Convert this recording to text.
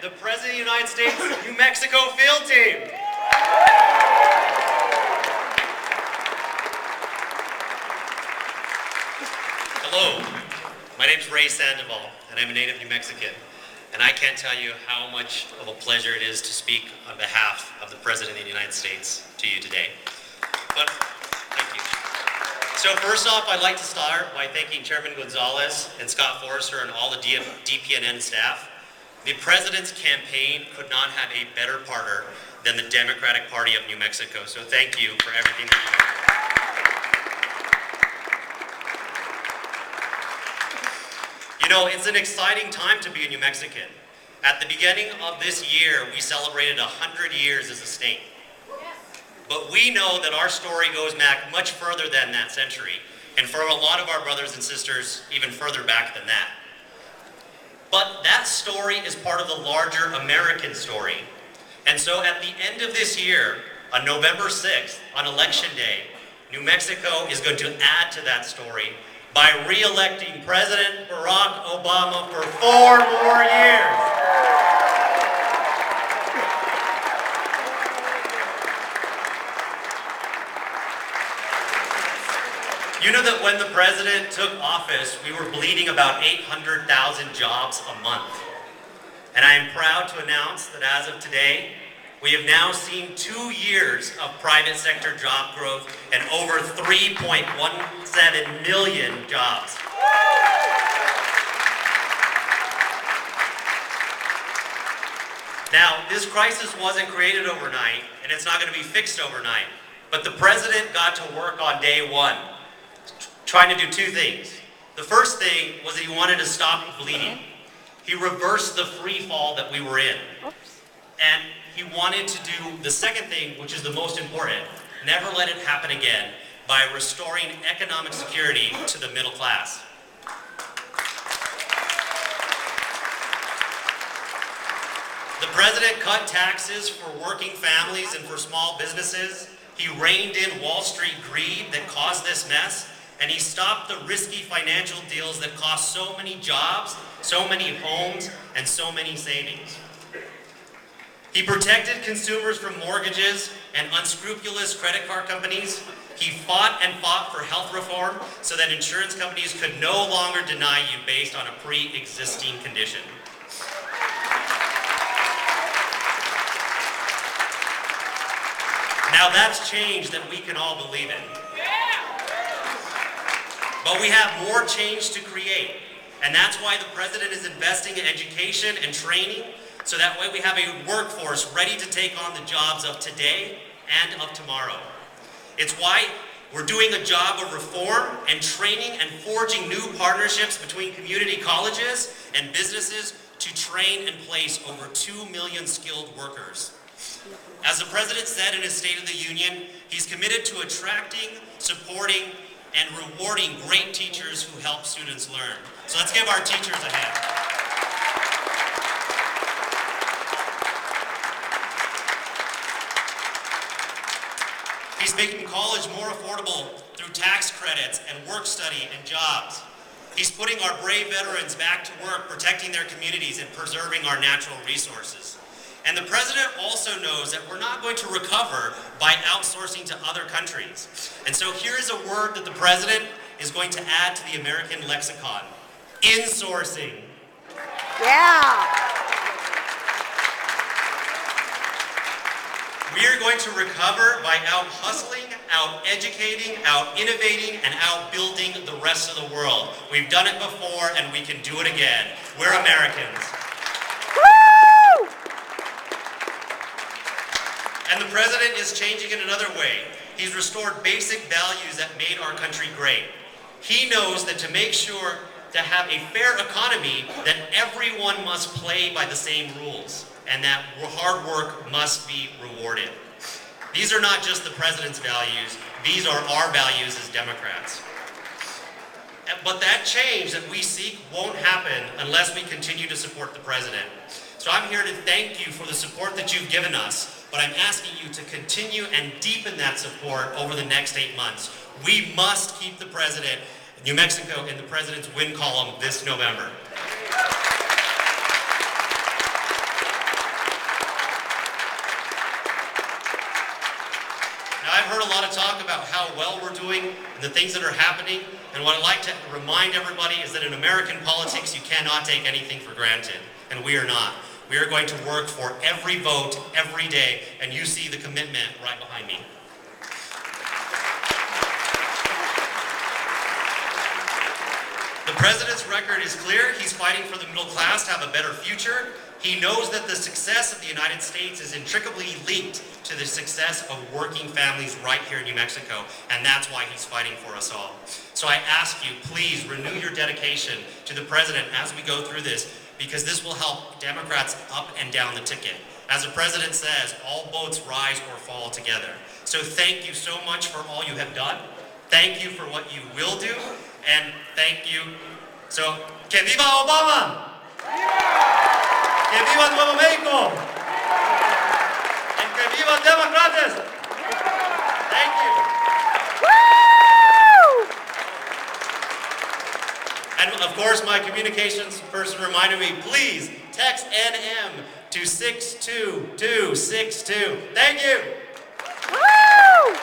the President of the United States New Mexico field team. Hello, my name is Sandoval, and I'm a native New Mexican. And I can't tell you how much of a pleasure it is to speak on behalf of the President of the United States to you today. But thank you. So first off, I'd like to start by thanking Chairman Gonzalez and Scott Forrester and all the DPNN staff. The President's campaign could not have a better partner than the Democratic Party of New Mexico. So thank you for everything that you've done. You know, it's an exciting time to be a New Mexican. At the beginning of this year, we celebrated 100 years as a state. But we know that our story goes back much further than that century, and for a lot of our brothers and sisters, even further back than that. But that story is part of the larger American story. And so at the end of this year, on November 6th, on Election Day, New Mexico is going to add to that story by re-electing President Barack Obama for 4 more years. You know that when the President took office, we were bleeding about 800,000 jobs a month. And I am proud to announce that as of today, we have now seen 2 years of private sector job growth and over 3.17 million jobs. Now, this crisis wasn't created overnight, and it's not going to be fixed overnight. But the President got to work on day one, trying to do 2 things. The first thing was that he wanted to stop bleeding. He reversed the free fall that we were in. And he wanted to do the second thing, which is the most important, never let it happen again, by restoring economic security to the middle class. The President cut taxes for working families and for small businesses. He reined in Wall Street greed that caused this mess, and he stopped the risky financial deals that cost so many jobs, so many homes, and so many savings. He protected consumers from mortgages and unscrupulous credit card companies. He fought and fought for health reform so that insurance companies could no longer deny you based on a pre-existing condition. Now that's change that we can all believe in. But we have more change to create. And that's why the President is investing in education and training, so that way we have a workforce ready to take on the jobs of today and of tomorrow. It's why we're doing a job of reform and training and forging new partnerships between community colleges and businesses to train and place over 2 million skilled workers. As the President said in his State of the Union, he's committed to attracting, supporting, and rewarding great teachers who help students learn. So let's give our teachers a hand. He's making college more affordable through tax credits and work study and jobs. He's putting our brave veterans back to work, protecting their communities and preserving our natural resources. And the President also knows that we're not going to recover by outsourcing to other countries. And so here's a word that the President is going to add to the American lexicon: insourcing. Yeah. We are going to recover by out-hustling, out-educating, out-innovating, and out-building the rest of the world. We've done it before, and we can do it again. We're Americans. Woo! And the President is changing in another way. He's restored basic values that made our country great. He knows that to make sure to have a fair economy, that everyone must play by the same rules, and that hard work must be rewarded. These are not just the President's values, these are our values as Democrats. But that change that we seek won't happen unless we continue to support the President. So I'm here to thank you for the support that you've given us, but I'm asking you to continue and deepen that support over the next 8 months. We must keep the President, New Mexico, in the President's win column this November. Now, I've heard a lot of talk about how well we're doing and the things that are happening, and what I'd like to remind everybody is that in American politics, you cannot take anything for granted, and we are not. We are going to work for every vote, every day, and you see the commitment right behind me. The president's record is clear. He's fighting for the middle class to have a better future. He knows that the success of the United States is intricately linked to the success of working families right here in New Mexico, and that's why he's fighting for us all. So I ask you, please renew your dedication to the president as we go through this, because this will help Democrats up and down the ticket. As the president says, all boats rise or fall together. So thank you so much for all you have done. Thank you for what you will do, and thank you. So, que viva Obama! Que viva Nuevo México! And que viva Democratas! Thank you. Woo! And of course, my communications person reminded me, please text NM to 62262. Thank you. Woo!